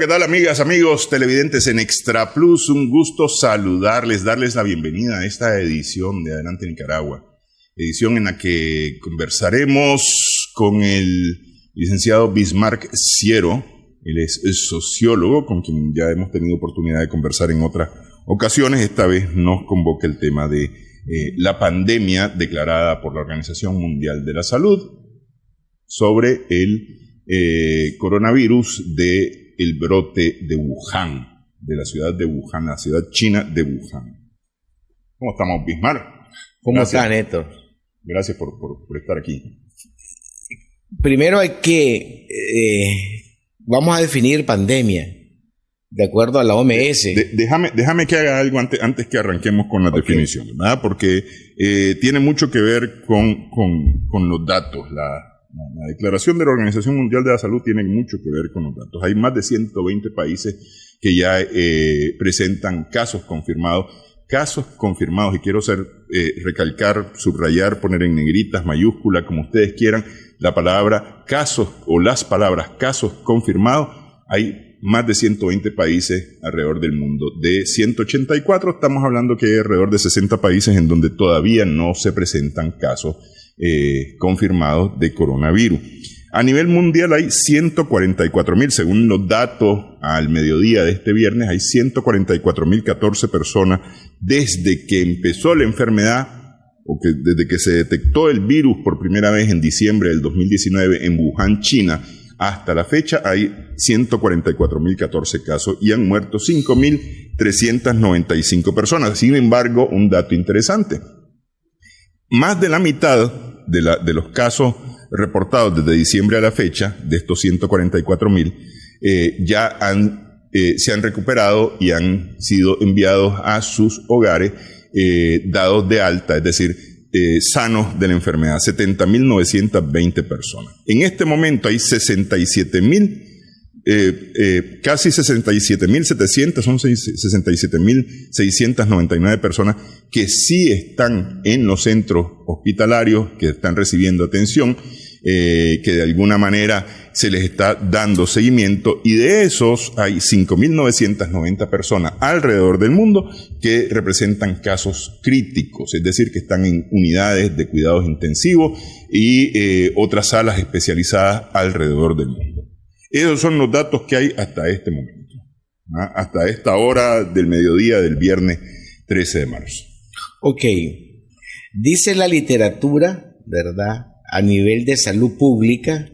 ¿qué tal, amigas, amigos televidentes en Extra Plus? Un gusto saludarles, darles la bienvenida a esta edición de Adelante Nicaragua. Edición en la que conversaremos con el licenciado Bismarck Ciero. Él es sociólogo, con quien ya hemos tenido oportunidad de conversar en otras ocasiones. Esta vez nos convoca el tema de la pandemia declarada por la Organización Mundial de la Salud sobre el coronavirus del brote de Wuhan, de la ciudad de Wuhan, la ciudad china de Wuhan. ¿Cómo estamos, Bismarck? ¿Cómo está, Néstor? Gracias por estar aquí. Primero hay que, vamos a definir pandemia, de acuerdo a la OMS. Déjame que haga algo antes que arranquemos con las definiciones, ¿verdad? Porque tiene mucho que ver con los datos. La declaración de la Organización Mundial de la Salud tiene mucho que ver con los datos. Hay más de 120 países que ya presentan casos confirmados, y quiero recalcar, subrayar, poner en negritas, mayúscula, como ustedes quieran, la palabra casos o las palabras casos confirmados. Hay más de 120 países alrededor del mundo. De 184 estamos hablando que hay alrededor de 60 países en donde todavía no se presentan casos confirmados de coronavirus. A nivel mundial hay 144.000, según los datos al mediodía de este viernes, hay 144.014 personas desde que empezó la enfermedad, desde que se detectó el virus por primera vez en diciembre del 2019 en Wuhan, China, hasta la fecha hay 144.014 casos y han muerto 5.395 personas. Sin embargo, un dato interesante: más de la mitad de los casos reportados desde diciembre a la fecha, de estos 144.000, ya se han recuperado y han sido enviados a sus hogares, dados de alta, es decir, sanos de la enfermedad, 70.920 personas. En este momento hay casi 67.700, son 67.699 personas que sí están en los centros hospitalarios, que están recibiendo atención, que de alguna manera se les está dando seguimiento, y de esos hay 5.990 personas alrededor del mundo que representan casos críticos, es decir, que están en unidades de cuidados intensivos y otras salas especializadas alrededor del mundo. Esos son los datos que hay hasta este momento, hasta esta hora del mediodía del viernes 13 de marzo. Ok, dice la literatura, ¿verdad?, a nivel de salud pública,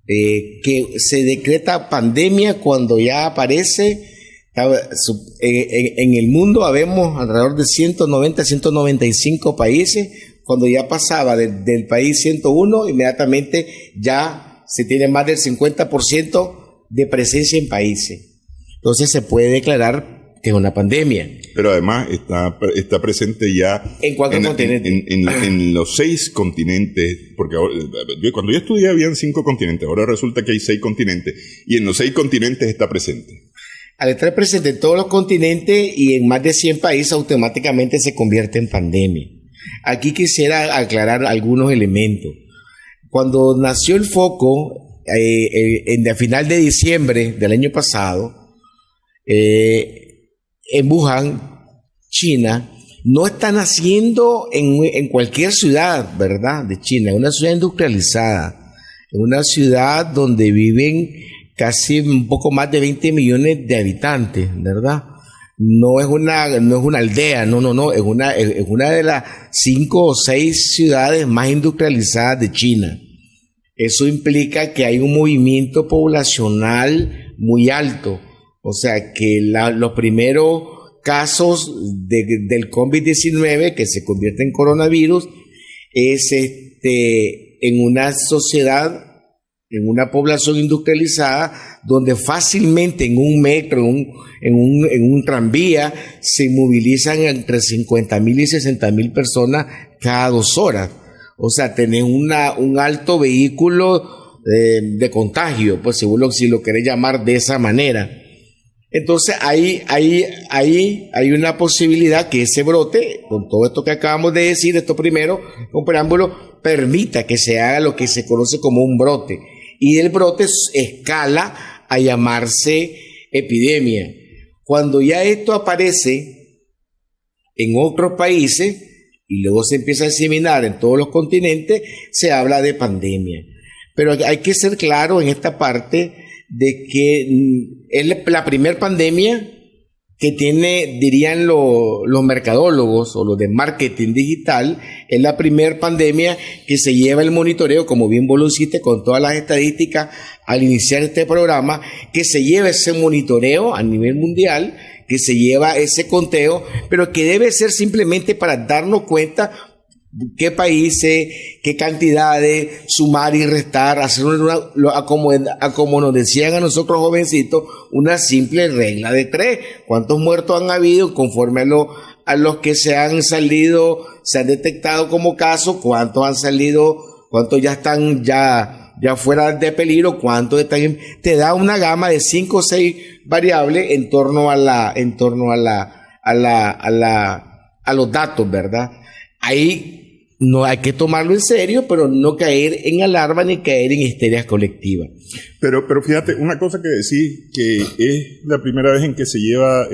que se decreta pandemia cuando ya aparece, en el mundo habemos alrededor de 190, 195 países, cuando ya pasaba del país 101, inmediatamente ya se tiene más del 50% de presencia en países. Entonces se puede declarar que es una pandemia. Pero además está presente ya en cuatro continentes. En los 6 continentes, porque ahora, cuando yo estudié habían 5 continentes, ahora resulta que hay 6 continentes, y en los 6 continentes está presente. Al estar presente en todos los continentes y en más de 100 países, automáticamente se convierte en pandemia. Aquí quisiera aclarar algunos elementos. Cuando nació el foco, a final de diciembre del año pasado, en Wuhan, China, no están naciendo en cualquier ciudad, ¿verdad?, de China. Es una ciudad industrializada, es una ciudad donde viven casi un poco más de 20 millones de habitantes, ¿verdad? No es una aldea, no, es una de las 5 o 6 ciudades más industrializadas de China. Eso implica que hay un movimiento poblacional muy alto. O sea que los primeros casos del COVID-19 que se convierte en coronavirus es en una sociedad, en una población industrializada, donde fácilmente en un metro, en un tranvía, se movilizan entre 50.000 y 60.000 personas cada 2 horas. O sea, tenés un alto vehículo de contagio, pues si lo querés llamar de esa manera. Entonces hay una posibilidad que ese brote, con todo esto que acabamos de decir, esto primero, con preámbulo, permita que se haga lo que se conoce como un brote. Y el brote escala a llamarse epidemia. Cuando ya esto aparece en otros países y luego se empieza a diseminar en todos los continentes, se habla de pandemia. Pero hay que ser claro en esta parte de que es la primera pandemia que tiene, dirían los mercadólogos o los de marketing digital, es la primera pandemia que se lleva el monitoreo, como bien vos lo hiciste con todas las estadísticas al iniciar este programa, que se lleva ese monitoreo a nivel mundial, que se lleva ese conteo, pero que debe ser simplemente para darnos cuenta qué países, qué cantidades, sumar y restar, hacer como nos decían a nosotros jovencitos, una simple regla de 3. ¿Cuántos muertos han habido conforme a los que se han detectado como casos? ¿Cuántos han salido? ¿Cuántos ya están ya fuera de peligro? ¿Cuántos están? Te da una gama de 5 o 6 variables en torno a los datos, ¿verdad? Ahí no hay que tomarlo en serio, pero no caer en alarma ni caer en histerias colectivas. Pero fíjate, una cosa que decís, que es la primera vez en que se lleva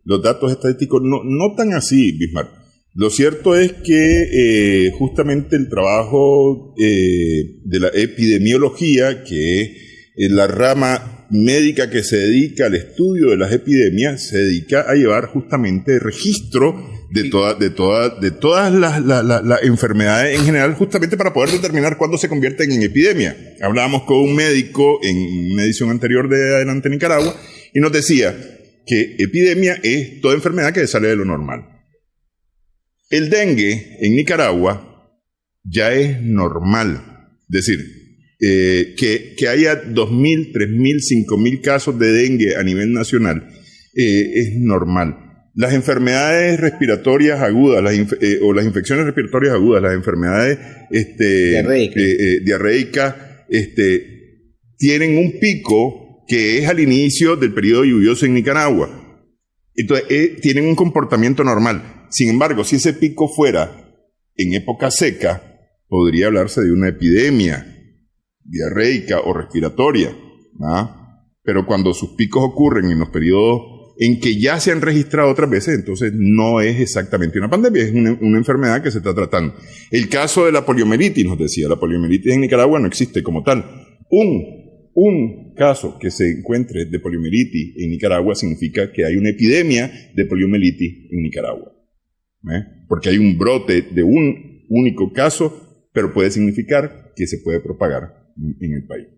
los datos estadísticos, no tan así, Bismarck. Lo cierto es que justamente el trabajo de la epidemiología, que es la rama médica que se dedica al estudio de las epidemias, se dedica a llevar justamente registro de todas las enfermedades en general, justamente para poder determinar cuándo se convierten en epidemia. Hablábamos con un médico en una edición anterior de Adelante Nicaragua y nos decía que epidemia es toda enfermedad que sale de lo normal. El dengue en Nicaragua ya es normal, es decir, que haya 2.000, 3.000, 5.000 casos de dengue a nivel nacional es normal. Las enfermedades respiratorias agudas, o las infecciones respiratorias agudas, las enfermedades diarreicas, tienen un pico que es al inicio del periodo lluvioso en Nicaragua. Entonces, tienen un comportamiento normal. Sin embargo, si ese pico fuera en época seca, podría hablarse de una epidemia diarreica o respiratoria, ¿ah? Pero cuando sus picos ocurren en los periodos en que ya se han registrado otras veces, entonces no es exactamente una pandemia, es una enfermedad que se está tratando. El caso de la poliomielitis, nos decía, la poliomielitis en Nicaragua no existe como tal. Un caso que se encuentre de poliomielitis en Nicaragua significa que hay una epidemia de poliomielitis en Nicaragua. Porque hay un brote de un único caso, pero puede significar que se puede propagar en el país.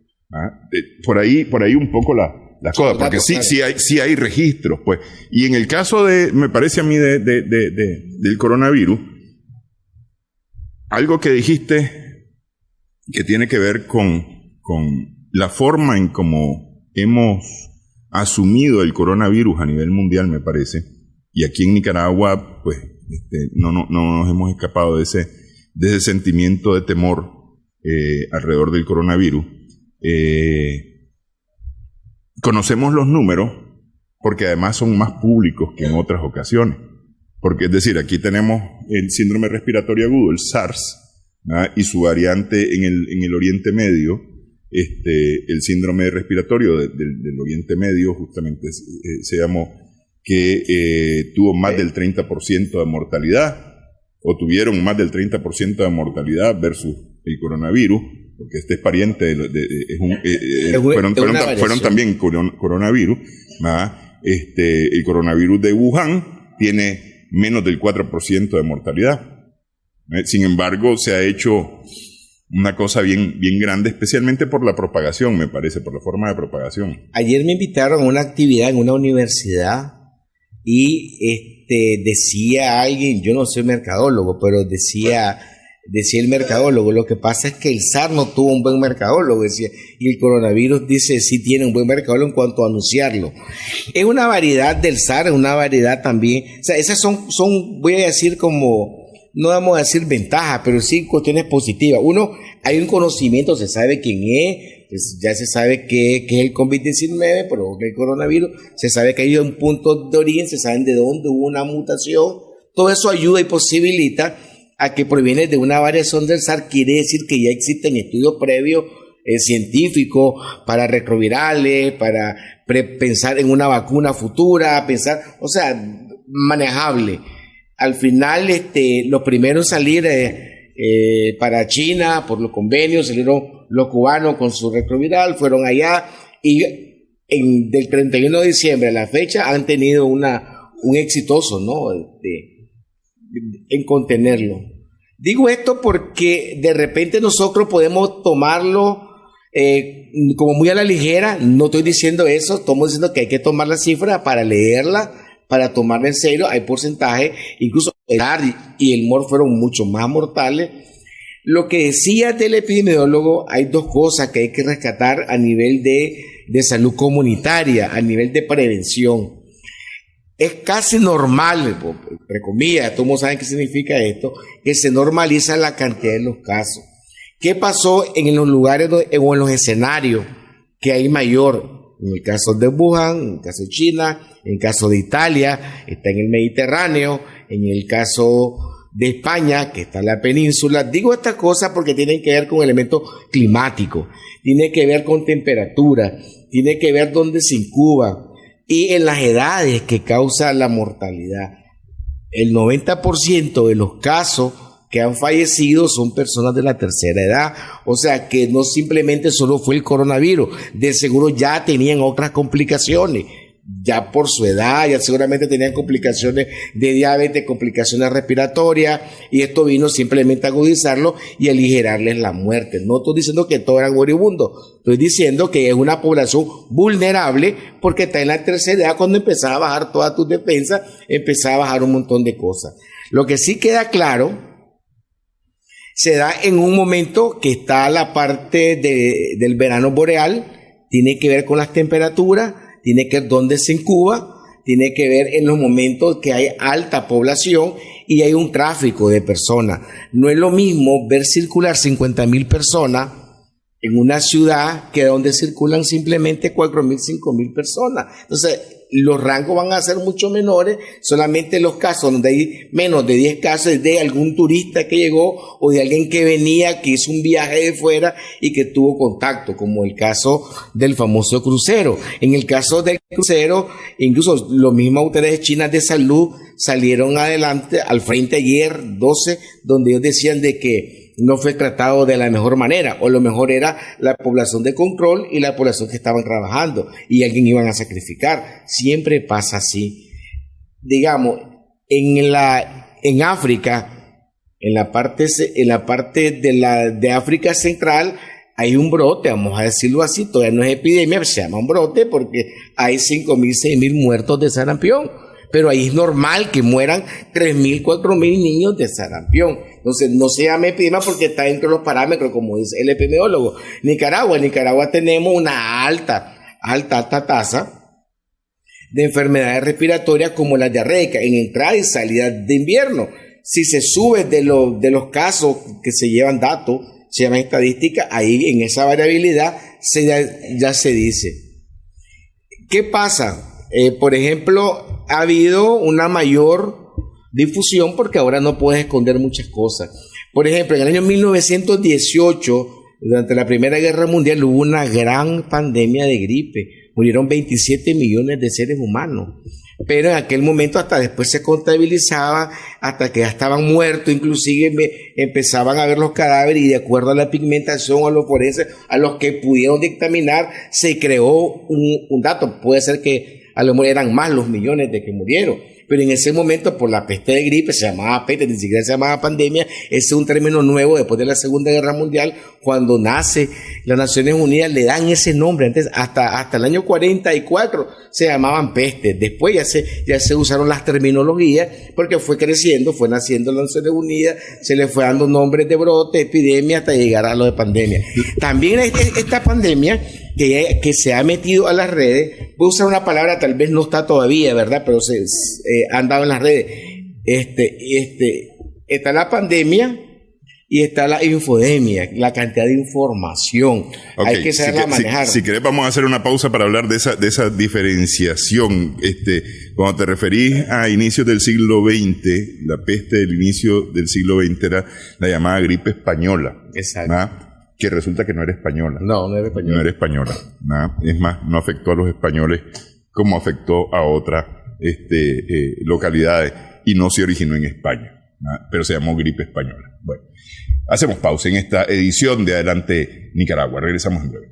Por ahí un poco las cosas, porque sí hay registros, pues. Y en el caso me parece a mí del coronavirus, algo que dijiste que tiene que ver con la forma en cómo hemos asumido el coronavirus a nivel mundial, me parece, y aquí en Nicaragua, pues, no nos hemos escapado de ese sentimiento de temor alrededor del coronavirus. Conocemos los números porque además son más públicos que en otras ocasiones. Porque, es decir, aquí tenemos el síndrome respiratorio agudo, el SARS, ¿verdad? Y su variante en el Oriente Medio, el síndrome respiratorio del Oriente Medio, justamente se llamó, que tuvo más del 30% de mortalidad, o tuvieron más del 30% de mortalidad versus el coronavirus, porque este es pariente, fueron también coronavirus, ¿verdad? El coronavirus de Wuhan tiene menos del 4% de mortalidad. Sin embargo, se ha hecho una cosa bien grande, especialmente por la propagación, me parece, por la forma de propagación. Ayer me invitaron a una actividad en una universidad y decía alguien, yo no soy mercadólogo, pero decía el mercadólogo, lo que pasa es que el SARS no tuvo un buen mercadólogo, decía, y el coronavirus dice sí tiene un buen mercadólogo en cuanto a anunciarlo. Es una variedad del SARS, es una variedad también, o sea, esas son voy a decir como, no vamos a decir ventajas, pero sí cuestiones positivas. Uno, hay un conocimiento, se sabe quién es, pues ya se sabe que es el COVID-19, pero el coronavirus, se sabe que hay un punto de origen, se sabe de dónde hubo una mutación, todo eso ayuda y posibilita a que proviene de una variación del SARS, quiere decir que ya existen estudios previos científico para retrovirales, para pensar en una vacuna futura, o sea, manejable. Al final, los primeros en salir para China, por los convenios, salieron los cubanos con su retroviral, fueron allá y del 31 de diciembre a la fecha han tenido un exitoso, ¿no? En contenerlo. Digo esto porque de repente nosotros podemos tomarlo como muy a la ligera. No estoy diciendo eso, estamos diciendo que hay que tomar la cifra para leerla, para tomarla en serio. Hay porcentajes, incluso el ARD y el MOR fueron mucho más mortales. Lo que decía el epidemiólogo, hay dos cosas que hay que rescatar a nivel de salud comunitaria, a nivel de prevención. Es casi normal, entre comillas, todos saben qué significa esto, que se normaliza la cantidad de los casos. ¿Qué pasó en los lugares o en los escenarios que hay mayor? En el caso de Wuhan, en el caso de China, en el caso de Italia, está en el Mediterráneo, en el caso de España, que está en la península. Digo estas cosas porque tienen que ver con elementos climáticos, tiene que ver con temperatura, tiene que ver dónde se incuba y en las edades que causa la mortalidad. El 90% de los casos que han fallecido son personas de la tercera edad, o sea que no simplemente solo fue el coronavirus, de seguro ya tenían otras complicaciones, ya por su edad, ya seguramente tenían complicaciones de diabetes, complicaciones respiratorias, y esto vino simplemente a agudizarlo y aligerarles la muerte. No estoy diciendo que todos eran moribundos, estoy diciendo que es una población vulnerable porque está en la tercera edad. Cuando empezaba a bajar todas tus defensas, empezaba a bajar un montón de cosas. Lo que sí queda claro, se da en un momento que está la parte del verano boreal, tiene que ver con las temperaturas, tiene que ver dónde se incuba, tiene que ver en los momentos que hay alta población y hay un tráfico de personas. No es lo mismo ver circular 50,000 personas en una ciudad que donde circulan simplemente 4,000, 5,000 personas. Entonces, los rangos van a ser mucho menores. Solamente los casos donde hay menos de 10 casos es de algún turista que llegó o de alguien que venía, que hizo un viaje de fuera y que tuvo contacto, como el caso del famoso crucero. En el caso del crucero, incluso los mismos autoridades chinas de salud salieron adelante al frente ayer 12, donde ellos decían de que no fue tratado de la mejor manera, o lo mejor era la población de control y la población que estaban trabajando, y alguien iban a sacrificar. Siempre pasa así. Digamos, en África, en la parte de África Central, hay un brote, vamos a decirlo así, todavía no es epidemia, se llama un brote porque hay 5,000, 6,000 muertos de sarampión. Pero ahí es normal que mueran 3,000, 4,000 niños de sarampión. Entonces, no se llama epidemia porque está dentro de los parámetros, como dice el epidemiólogo. En Nicaragua tenemos una alta tasa de enfermedades respiratorias como la diarreica en entrada y salida de invierno. Si se sube de los casos que se llevan datos, se llama estadística, ahí en esa variabilidad ya se dice. ¿Qué pasa? Por ejemplo, ha habido una mayor difusión porque ahora no puedes esconder muchas cosas. Por ejemplo, en el año 1918, durante la Primera Guerra Mundial, hubo una gran pandemia de gripe. Murieron 27 millones de seres humanos. Pero en aquel momento hasta después se contabilizaba, hasta que ya estaban muertos, inclusive empezaban a ver los cadáveres y de acuerdo a la pigmentación, a los forenses, a los que pudieron dictaminar, se creó un dato. Puede ser que a lo mejor eran más los millones de que murieron, pero en ese momento por la peste de gripe, se llamaba peste, ni siquiera se llamaba pandemia. Ese es un término nuevo después de la Segunda Guerra Mundial, cuando nace las Naciones Unidas, le dan ese nombre. Antes, hasta el año 44 se llamaban peste. Después ya se usaron las terminologías porque fue creciendo, fue naciendo las Naciones Unidas, se le fue dando nombres de brote, epidemia, hasta llegar a lo de pandemia. También esta pandemia que se ha metido a las redes, voy a usar una palabra, tal vez no está todavía, ¿verdad? Pero se han dado en las redes. Está la pandemia y está la infodemia, la cantidad de información. Okay. Hay que saberla manejar. Si querés, vamos a hacer una pausa para hablar de esa diferenciación. Cuando te referís a inicios del siglo XX, la peste del inicio del siglo XX era la llamada gripe española. Exacto. ¿verdad? que resulta que no era española. No era española. No era española. ¿No? Es más, no afectó a los españoles como afectó a otras localidades y no se originó en España, ¿no? Pero se llamó gripe española. Bueno, hacemos pausa en esta edición de Adelante Nicaragua. Regresamos en breve.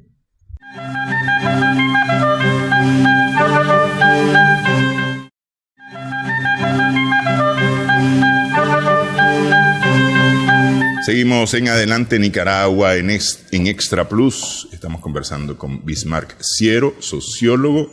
Seguimos en Adelante Nicaragua en Extra Plus. Estamos conversando con Bismarck Ciero, sociólogo.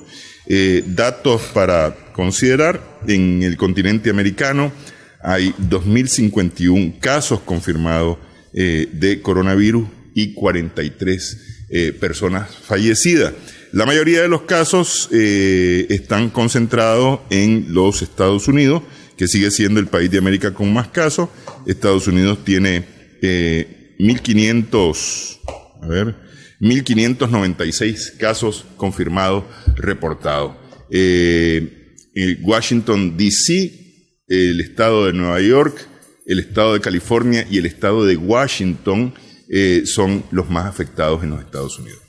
Datos para considerar: en el continente americano hay 2.051 casos confirmados de coronavirus y 43 personas fallecidas. La mayoría de los casos están concentrados en los Estados Unidos, que sigue siendo el país de América con más casos. Estados Unidos tiene 1.596 casos confirmados, reportados. Washington, D.C., el estado de Nueva York, el estado de California y el estado de Washington son los más afectados en los Estados Unidos.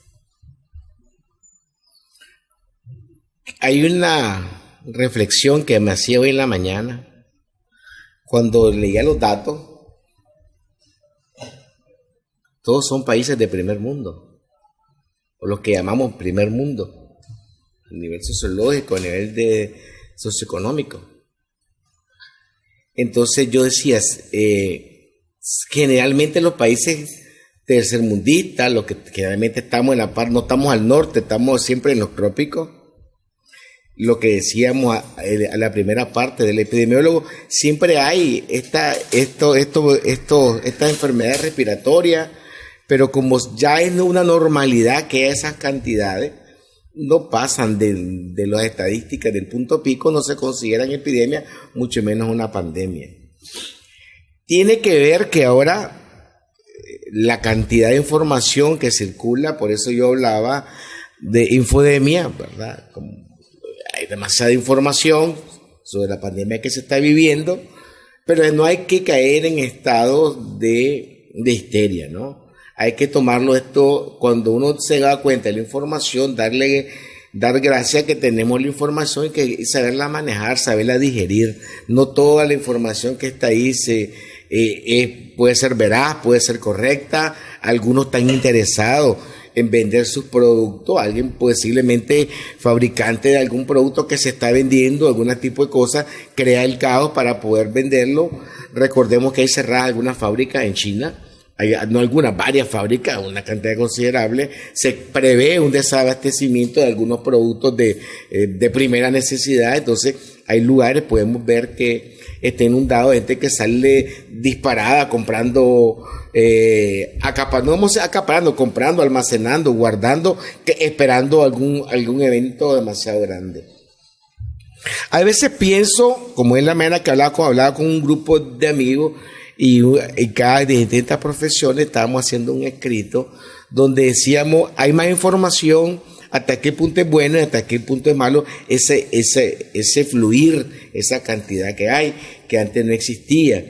Hay una reflexión que me hacía hoy en la mañana cuando leía los datos. Todos son países de primer mundo, o los que llamamos primer mundo, a nivel sociológico, a nivel socioeconómico. Entonces yo decía, generalmente los países tercermundistas, los que generalmente estamos en la parte, no estamos al norte, estamos siempre en los trópicos. Lo que decíamos a la primera parte del epidemiólogo, siempre hay estas enfermedades respiratorias, pero como ya es una normalidad que esas cantidades no pasan de las estadísticas del punto pico, no se consideran epidemias, mucho menos una pandemia. Tiene que ver que ahora la cantidad de información que circula, por eso yo hablaba de infodemia, ¿verdad? Hay demasiada información sobre la pandemia que se está viviendo, pero no hay que caer en estados de histeria, ¿no? Hay que tomarlo esto, cuando uno se da cuenta de la información, dar gracias que tenemos la información y que saberla manejar, saberla digerir. No toda la información que está ahí puede ser veraz, puede ser correcta. Algunos están interesados en vender sus productos, alguien posiblemente fabricante de algún producto que se está vendiendo, algún tipo de cosa, crea el caos para poder venderlo. Recordemos que hay cerradas algunas fábricas en China, varias fábricas, una cantidad considerable. Se prevé un desabastecimiento de algunos productos de primera necesidad. Entonces hay lugares, podemos ver que está inundado de gente que sale disparada comprando, comprando, almacenando, guardando, esperando algún evento demasiado grande. A veces pienso, como es la manera que hablaba con un grupo de amigos, y cada de distintas profesiones estábamos haciendo un escrito donde decíamos, hay más información, hasta qué punto es bueno y hasta qué punto es malo ese fluir, esa cantidad que hay, que antes no existía.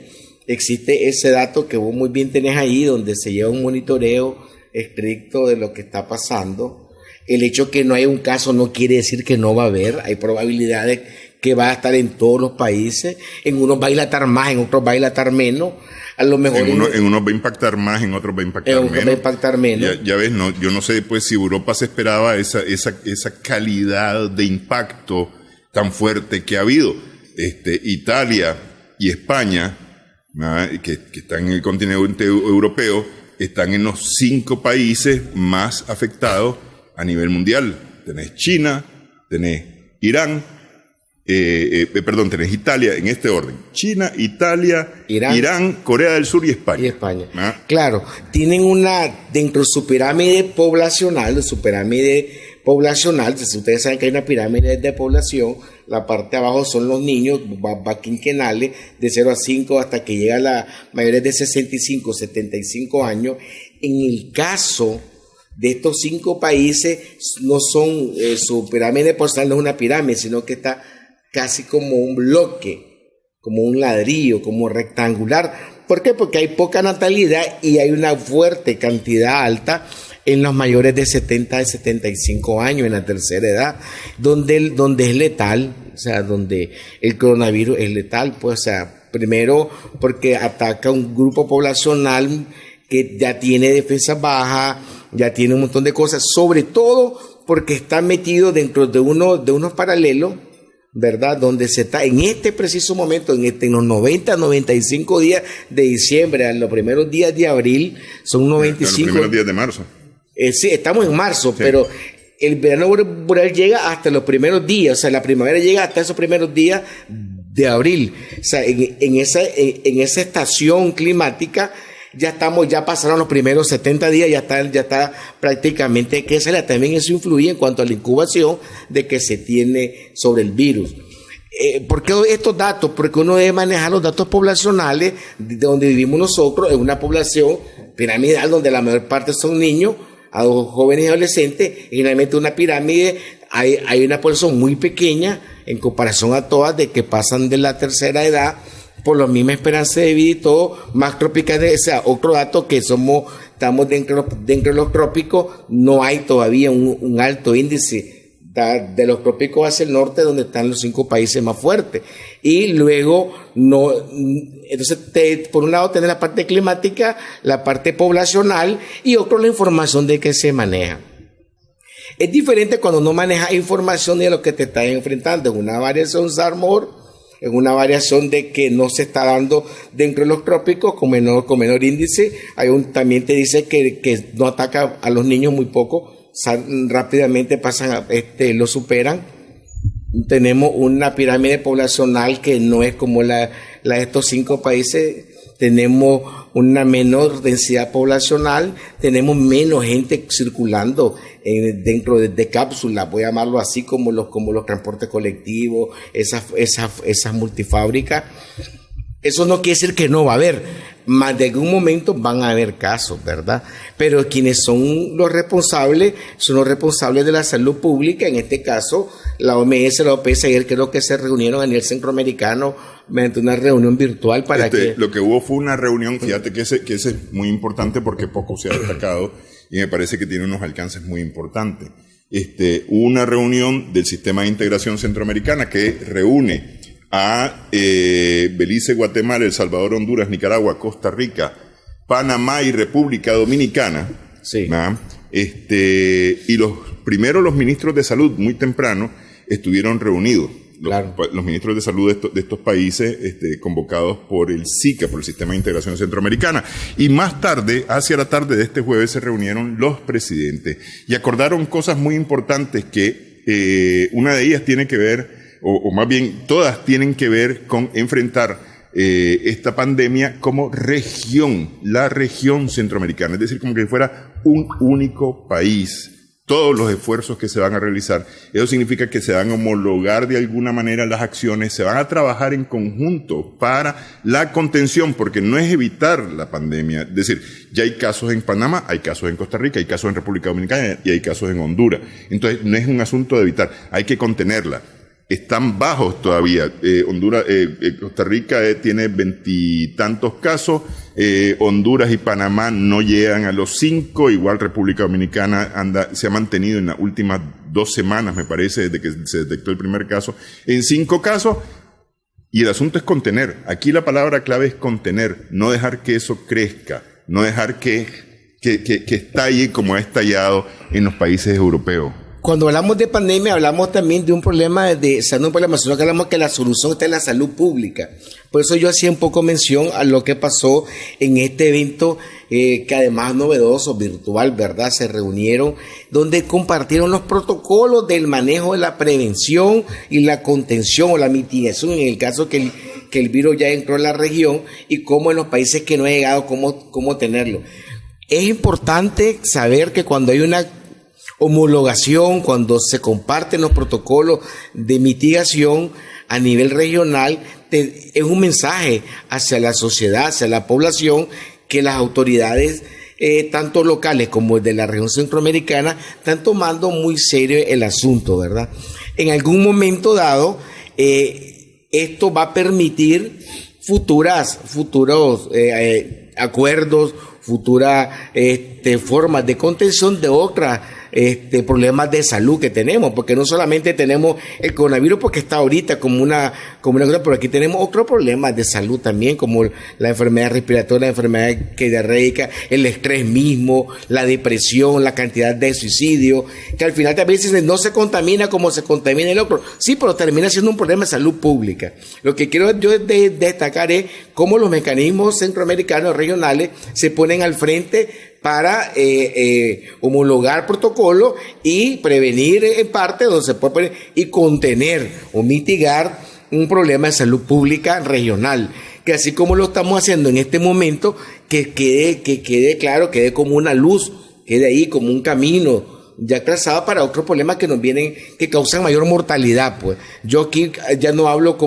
Existe ese dato que vos muy bien tenés ahí, donde se lleva un monitoreo estricto de lo que está pasando. El hecho que no hay un caso no quiere decir que no va a haber, hay probabilidades que va a estar en todos los países. En unos va a dilatar más, en otros va a dilatar menos. A lo mejor en unos va a impactar más, en otros va a impactar menos. Ya ves, yo no sé pues si Europa se esperaba esa calidad de impacto tan fuerte que ha habido. Italia y España, que están en el continente europeo, están en los 5 países más afectados a nivel mundial. Tenés China, tenés Irán, tenés Italia en este orden: China, Italia, Irán, Corea del Sur y España. Claro, tienen dentro de su pirámide poblacional, ustedes saben que hay una pirámide de población, la parte de abajo son los niños, va quinquenales, de 0 a 5 hasta que llega la mayoría de 65, 75 años. En el caso de estos 5 países, no son, su pirámide poblacional no es una pirámide, sino que está casi como un bloque, como un ladrillo, como rectangular, ¿Por qué? Porque hay poca natalidad y hay una fuerte cantidad alta en los mayores de 70 a 75 años, en la tercera edad, donde es letal, o sea, donde el coronavirus es letal, pues, o sea, primero porque ataca a un grupo poblacional que ya tiene defensa baja, ya tiene un montón de cosas, sobre todo porque está metido dentro de unos paralelos, ¿verdad? Donde se está en este preciso momento, en los 95 días de diciembre, en los primeros días de abril, son 95. En los primeros días de marzo. Sí, estamos en marzo, sí. Pero el verano boreal llega hasta los primeros días, o sea, la primavera llega hasta esos primeros días de abril. O sea, en esa estación climática ya pasaron los primeros 70 días, ya está prácticamente que también eso influye en cuanto a la incubación de que se tiene sobre el virus. ¿Por qué estos datos? Porque uno debe manejar los datos poblacionales de donde vivimos nosotros, en una población piramidal donde la mayor parte son niños, a los jóvenes y adolescentes, y generalmente una pirámide, hay una población muy pequeña en comparación a todas de que pasan de la tercera edad por la misma esperanza de vida y todo, más tropicales. O sea, otro dato que estamos dentro de los trópicos, no hay todavía un alto índice de los trópicos hacia el norte, donde están los 5 países más fuertes. Y luego, entonces, por un lado, tener la parte climática, la parte poblacional, y otro, la información de que se maneja. Es diferente cuando no manejas información de lo que te estás enfrentando. En una variación SARS-MOR, en una variación de que no se está dando dentro de los trópicos con menor índice. También te dice que no ataca a los niños muy poco, rápidamente lo superan. Tenemos una pirámide poblacional que no es como la de estos 5 países. Tenemos una menor densidad poblacional, tenemos menos gente circulando dentro de cápsulas, voy a llamarlo así, como los transportes colectivos, esas multifábricas. Eso no quiere decir que no va a haber, más de algún momento van a haber casos, ¿verdad? Pero quienes son los responsables de la salud pública, en este caso la OMS, la OPS, ayer creo que se reunieron a nivel centroamericano mediante una reunión virtual para que... Lo que hubo fue una reunión, fíjate que ese es muy importante porque poco se ha destacado y me parece que tiene unos alcances muy importantes. Hubo una reunión del Sistema de Integración Centroamericana que reúne a Belice, Guatemala, El Salvador, Honduras, Nicaragua, Costa Rica, Panamá y República Dominicana. Sí. Y los ministros de salud muy temprano estuvieron reunidos. Los ministros de salud de estos países convocados por el SICA, por el Sistema de Integración Centroamericana. Y más tarde, hacia la tarde de este jueves, se reunieron los presidentes y acordaron cosas muy importantes que una de ellas tiene que ver, o más bien todas tienen que ver con enfrentar esta pandemia como región, la región centroamericana, es decir, como que fuera un único país. Todos los esfuerzos que se van a realizar, eso significa que se van a homologar de alguna manera las acciones, se van a trabajar en conjunto para la contención, porque no es evitar la pandemia. Es decir, ya hay casos en Panamá, hay casos en Costa Rica, hay casos en República Dominicana y hay casos en Honduras. Entonces, no es un asunto de evitar, hay que contenerla. Están bajos todavía. Costa Rica tiene 20 y tantos casos, Honduras y Panamá no llegan a los 5, igual República Dominicana se ha mantenido en las últimas 2 semanas, me parece, desde que se detectó el primer caso, en 5 casos, y el asunto es contener. Aquí la palabra clave es contener, no dejar que eso crezca, no dejar que estalle como ha estallado en los países europeos. Cuando hablamos de pandemia, hablamos también de un problema sino que hablamos que la solución está en la salud pública. Por eso yo hacía un poco mención a lo que pasó en este evento, que además novedoso, virtual, ¿verdad? Se reunieron, donde compartieron los protocolos del manejo de la prevención y la contención o la mitigación, en el caso que el virus ya entró en la región, y cómo en los países que no ha llegado, cómo tenerlo. Es importante saber que cuando hay una homologación, cuando se comparten los protocolos de mitigación a nivel regional, es un mensaje hacia la sociedad, hacia la población, que las autoridades, tanto locales como de la región centroamericana, están tomando muy serio el asunto, ¿verdad? En algún momento dado, esto va a permitir futuros acuerdos, futuras formas de contención de otras problemas de salud que tenemos, porque no solamente tenemos el coronavirus porque está ahorita como una cosa, pero aquí tenemos otros problemas de salud también, como la enfermedad respiratoria, la enfermedad diarreica, el estrés mismo, la depresión, la cantidad de suicidio, que al final también no se contamina como se contamina el otro, sí, pero termina siendo un problema de salud pública. Lo que quiero yo destacar es cómo los mecanismos centroamericanos regionales se ponen al frente para homologar protocolos y prevenir en parte donde se puede poner, y contener o mitigar un problema de salud pública regional, que así como lo estamos haciendo en este momento, que quede claro, quede como una luz, quede ahí como un camino ya trazado para otros problemas que nos vienen, que causan mayor mortalidad. Pues yo aquí ya no hablo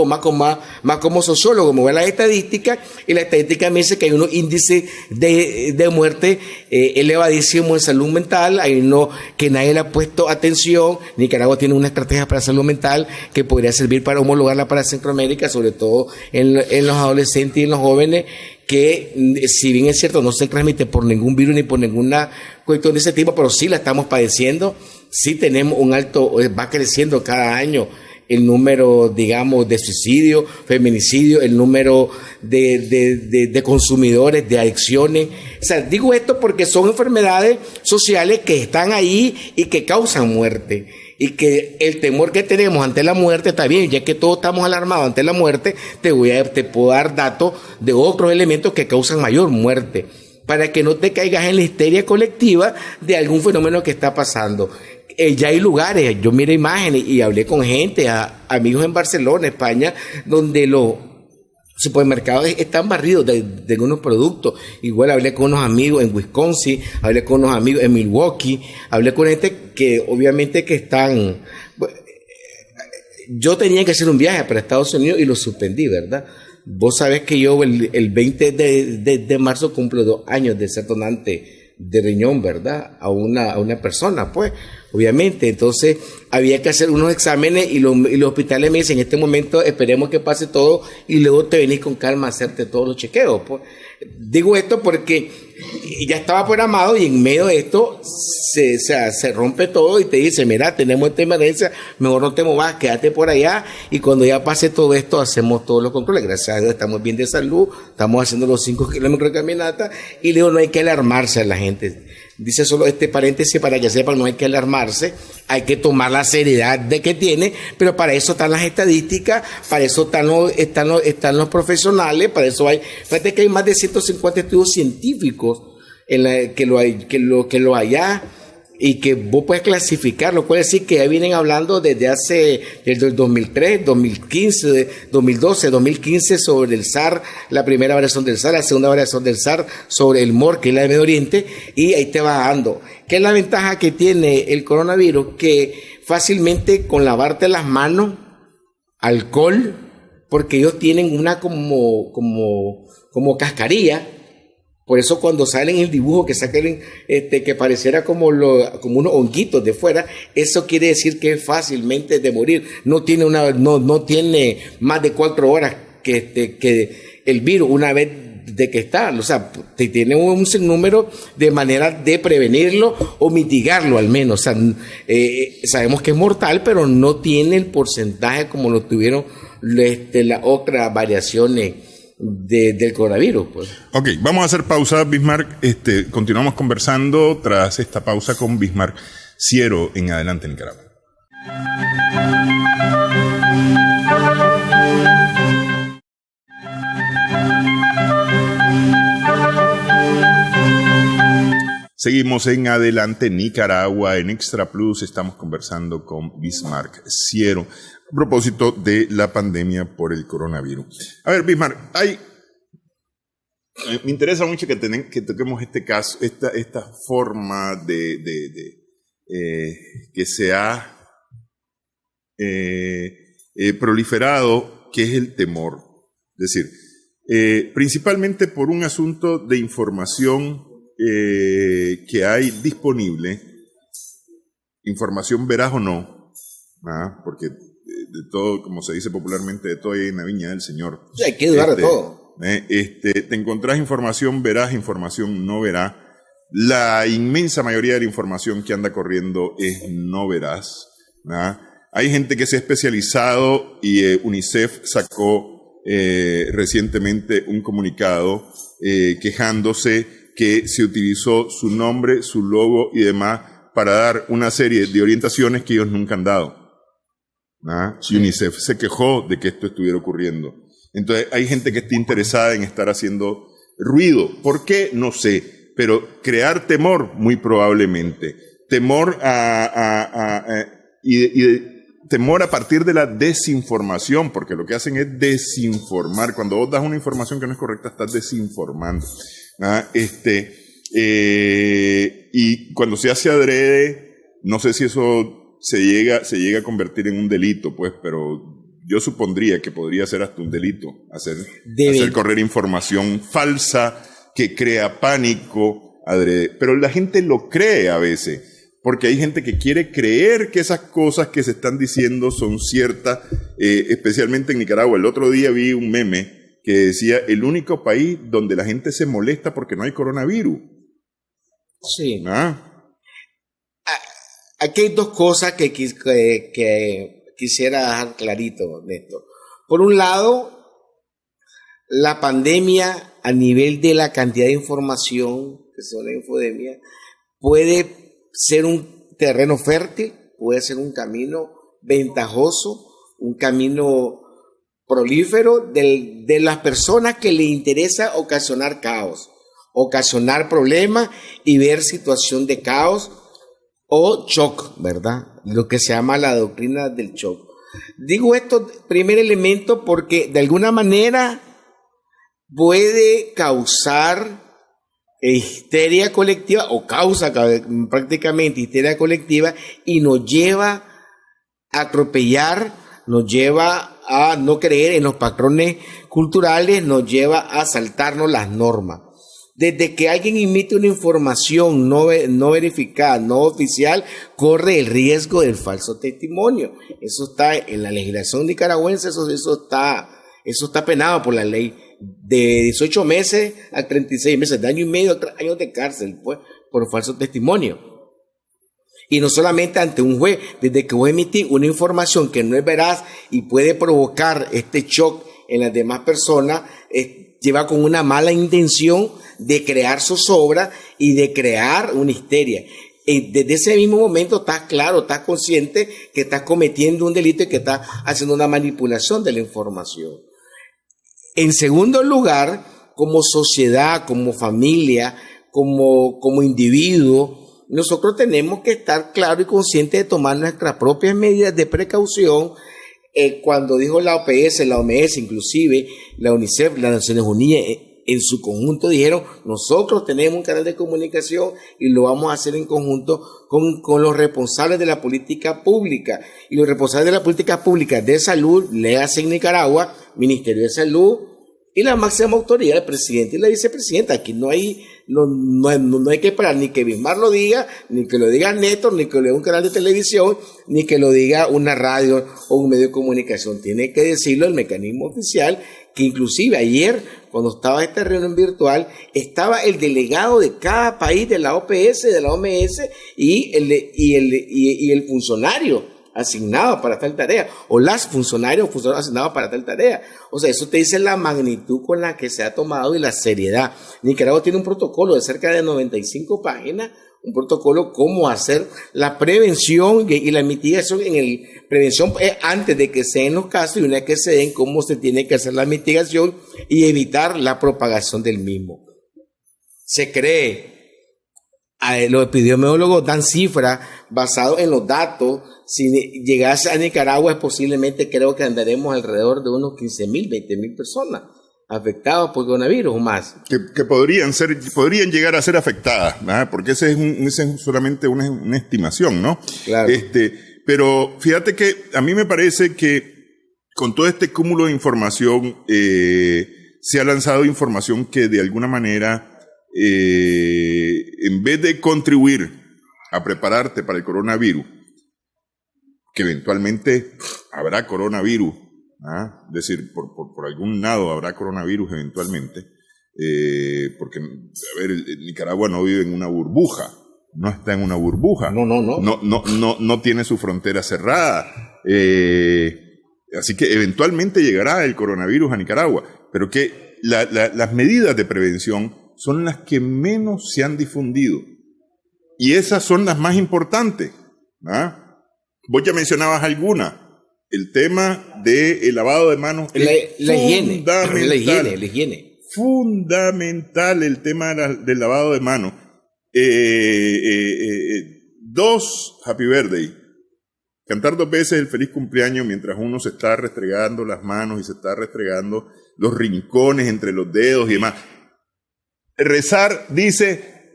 más como sociólogo, me voy a las estadísticas, y la estadística me dice que hay unos índices de muerte elevadísimos en salud mental, hay uno que nadie le ha puesto atención. Nicaragua tiene una estrategia para salud mental que podría servir para homologarla para Centroamérica, sobre todo en los adolescentes y en los jóvenes, que si bien es cierto no se transmite por ningún virus ni por ninguna cuestión de ese tipo, pero sí la estamos padeciendo, sí tenemos un alto, va creciendo cada año el número, digamos, de suicidio, feminicidio, el número de consumidores, de adicciones. O sea, digo esto porque son enfermedades sociales que están ahí y que causan muerte. Y que el temor que tenemos ante la muerte está bien, ya que todos estamos alarmados ante la muerte, te puedo dar datos de otros elementos que causan mayor muerte, para que no te caigas en la histeria colectiva de algún fenómeno que está pasando. Ya hay lugares, yo miré imágenes y hablé con gente, amigos en Barcelona, España, donde los supermercados están barridos de algunos productos. Igual hablé con unos amigos en Wisconsin, hablé con unos amigos en Milwaukee, hablé con gente que obviamente que están... Yo tenía que hacer un viaje para Estados Unidos y lo suspendí, ¿verdad? Vos sabés que yo el 20 de marzo cumplo 2 años de ser donante de riñón, ¿verdad? A una persona, pues, obviamente. Entonces, había que hacer unos exámenes y los hospitales me dicen, en este momento esperemos que pase todo y luego te venís con calma a hacerte todos los chequeos, pues. Digo esto porque ya estaba programado y en medio de esto se rompe todo y te dice, mira, tenemos esta emergencia, mejor no te movas, quédate por allá, y cuando ya pase todo esto hacemos todos los controles. Gracias a Dios estamos bien de salud, estamos haciendo los 5 kilómetros de caminata, y luego no hay que alarmarse a la gente. Dice solo este paréntesis para que sepan, no hay que alarmarse, hay que tomar la seriedad de que tiene, pero para eso están las estadísticas, para eso están los profesionales, para eso hay, fíjate que hay más de 150 estudios científicos que lo haya, y que vos puedes clasificarlo. Puede decir que ya vienen hablando desde el 2003, 2015, 2012, 2015 sobre el SARS, la primera variación del SARS, la segunda variación del SARS, sobre el MOR, que es la de Medio Oriente, y ahí te va dando. ¿Qué es la ventaja que tiene el coronavirus? Que fácilmente con lavarte las manos, alcohol, porque ellos tienen una como cascarilla. Por eso cuando salen el dibujo que sacan que pareciera como unos honguitos de fuera, eso quiere decir que es fácilmente de morir. No tiene más de 4 horas que el virus una vez de que está. O sea, tiene un sinnúmero de maneras de prevenirlo o mitigarlo al menos. O sea, sabemos que es mortal, pero no tiene el porcentaje como lo tuvieron las otras variaciones del coronavirus, pues. Ok, vamos a hacer pausa, Bismarck. Continuamos conversando tras esta pausa con Bismarck Ciero en Adelante Nicaragua. Seguimos en Adelante Nicaragua, en Extra Plus. Estamos conversando con Bismarck Ciero a propósito de la pandemia por el coronavirus. A ver, Bismarck, me interesa mucho que toquemos este caso, esta forma que se ha proliferado, que es el temor. Es decir, principalmente por un asunto de información que hay disponible, información veraz o no, porque todo, como se dice popularmente, de todo hay en la viña del Señor. Sí, hay que dudar de todo. Te encontrás información veraz, información no veraz. La inmensa mayoría de la información que anda corriendo es no veraz, ¿verdad? Hay gente que se ha especializado y UNICEF sacó recientemente un comunicado quejándose que se utilizó su nombre, su logo y demás para dar una serie de orientaciones que ellos nunca han dado. Sí. UNICEF se quejó de que esto estuviera ocurriendo. Entonces hay gente que está interesada en estar haciendo ruido. ¿Por qué? No sé. Pero crear temor, muy probablemente. Temor temor a partir de la desinformación, porque lo que hacen es desinformar. Cuando vos das una información que no es correcta, estás desinformando. Y cuando se hace adrede, no sé si eso se llega a convertir en un delito, pues, pero yo supondría que podría ser hasta un delito hacer correr información falsa que crea pánico adrede. Pero la gente lo cree a veces, porque hay gente que quiere creer que esas cosas que se están diciendo son ciertas, especialmente en Nicaragua. El otro día vi un meme que decía, el único país donde la gente se molesta porque no hay coronavirus. Sí. Aquí hay dos cosas que quisiera dejar clarito, Néstor. Por un lado, la pandemia a nivel de la cantidad de información, que es una infodemia, puede ser un terreno fértil, puede ser un camino ventajoso, un camino prolífero de las personas que le interesa ocasionar caos, ocasionar problemas y ver situación de caos o shock, ¿verdad? Lo que se llama la doctrina del shock. Digo esto, primer elemento, porque de alguna manera puede causar histeria colectiva, o causa prácticamente histeria colectiva, y nos lleva a atropellar, nos lleva a no creer en los patrones culturales, nos lleva a saltarnos las normas. Desde que alguien emite una información no verificada, no oficial, corre el riesgo del falso testimonio. Eso está en la legislación nicaragüense, eso está penado por la ley. De 18 meses a 36 meses, de año y medio a 3 años de cárcel, pues, por falso testimonio. Y no solamente ante un juez, desde que vos emitís una información que no es veraz y puede provocar este shock en las demás personas, lleva con una mala intención de crear zozobra y de crear una histeria. Desde ese mismo momento estás claro, estás consciente que estás cometiendo un delito y que estás haciendo una manipulación de la información. En segundo lugar, como sociedad, como familia, como individuo, nosotros tenemos que estar claros y conscientes de tomar nuestras propias medidas de precaución. Cuando dijo la OPS, la OMS, inclusive la UNICEF, las Naciones Unidas, en su conjunto dijeron, nosotros tenemos un canal de comunicación y lo vamos a hacer en conjunto con los responsables de la política pública. Y los responsables de la política pública de salud, léase en Nicaragua, Ministerio de Salud, y la máxima autoridad, el presidente y la vicepresidenta. Aquí no hay que esperar ni que Bismarck lo diga, ni que lo diga Néstor, ni que lo diga un canal de televisión, ni que lo diga una radio o un medio de comunicación. Tiene que decirlo el mecanismo oficial, que inclusive ayer, cuando estaba esta reunión virtual, estaba el delegado de cada país de la OPS, de la OMS, y el funcionario asignado para tal tarea, o las funcionarios asignados para tal tarea. O sea, eso te dice la magnitud con la que se ha tomado y la seriedad. Nicaragua tiene un protocolo de cerca de 95 páginas, un protocolo cómo hacer la prevención y la mitigación. Prevención antes de que se den los casos, y una vez que se den, cómo se tiene que hacer la mitigación y evitar la propagación del mismo. Se cree, los epidemiólogos dan cifras basadas en los datos. Si llegase a Nicaragua, posiblemente creo que andaremos alrededor de unos 15,000, 20,000 personas afectadas por coronavirus o más. Que podrían llegar a ser afectadas, ¿verdad? Porque ese es solamente una estimación, ¿no? Claro. Pero fíjate que a mí me parece que con todo este cúmulo de información se ha lanzado información que de alguna manera, en vez de contribuir a prepararte para el coronavirus, que eventualmente habrá coronavirus, ¿ah? Es decir, por algún lado habrá coronavirus eventualmente, porque, a ver, Nicaragua no vive en una burbuja, no está en una burbuja, no tiene su frontera cerrada, así que eventualmente llegará el coronavirus a Nicaragua, pero que las medidas de prevención son las que menos se han difundido, y esas son las más importantes, ¿ah? Vos ya mencionabas alguna. El tema del lavado de manos es fundamental. La higiene. Fundamental el tema del lavado de manos. 2, Happy Birthday. Cantar 2 veces el feliz cumpleaños mientras uno se está restregando las manos y se está restregando los rincones entre los dedos y demás. Rezar, dice,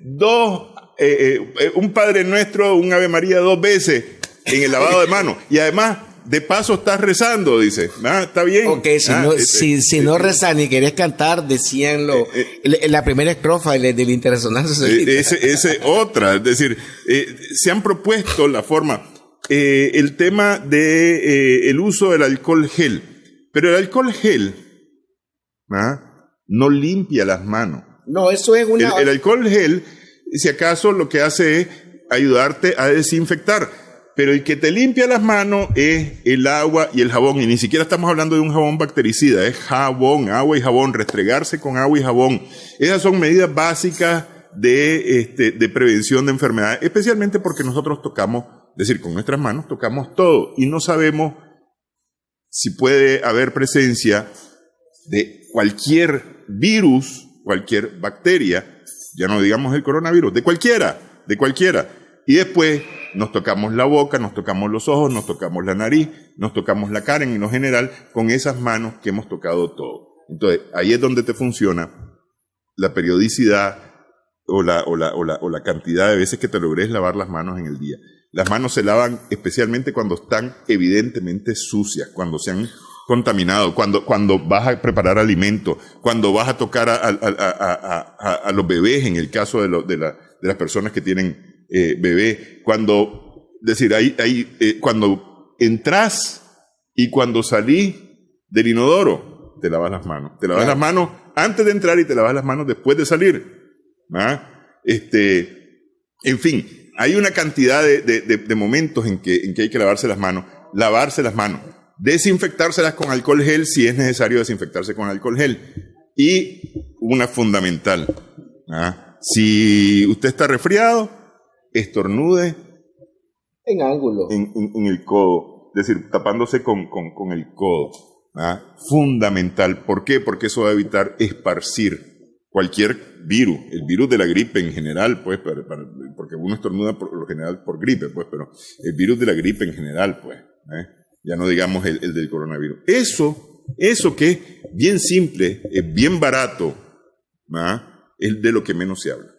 un Padre Nuestro, un Ave María 2 veces en el lavado de manos. Y además, de paso estás rezando, dice. Está bien. Ok, si no rezas ni querés cantar, decían la primera estrofa del Internacional Socialista. Ese otra, es decir, se han propuesto la forma, el tema de el uso del alcohol gel, pero el alcohol gel no limpia las manos. No, eso es una... El alcohol gel, si acaso, lo que hace es ayudarte a desinfectar. Pero el que te limpia las manos es el agua y el jabón. Y ni siquiera estamos hablando de un jabón bactericida, es jabón, agua y jabón, restregarse con agua y jabón. Esas son medidas básicas de prevención de enfermedades, especialmente porque nosotros tocamos, es decir, con nuestras manos tocamos todo y no sabemos si puede haber presencia de cualquier virus, cualquier bacteria, ya no digamos el coronavirus, de cualquiera. Y después nos tocamos la boca, nos tocamos los ojos, nos tocamos la nariz, nos tocamos la cara en lo general con esas manos que hemos tocado todo. Entonces, ahí es donde te funciona la periodicidad o la cantidad de veces que te logres lavar las manos en el día. Las manos se lavan especialmente cuando están evidentemente sucias, cuando se han contaminado, cuando vas a preparar alimentos, cuando vas a tocar a los bebés, en el caso de las personas que tienen bebé, cuando entras y cuando salís del inodoro, te lavas las manos. Te lavas las manos antes de entrar y te lavas las manos después de salir. En fin, hay una cantidad de momentos en que hay que lavarse las manos, desinfectárselas con alcohol gel si es necesario desinfectarse con alcohol gel. Y una fundamental, si usted está resfriado, estornude en ángulo, en el codo, es decir, tapándose con el codo. Fundamental. ¿Por qué? Porque eso va a evitar esparcir cualquier virus, el virus de la gripe en general, pues, porque uno estornuda por lo general por gripe, pues, pero el virus de la gripe en general, pues, ya no digamos el del coronavirus. Eso que es bien simple, es bien barato, es de lo que menos se habla.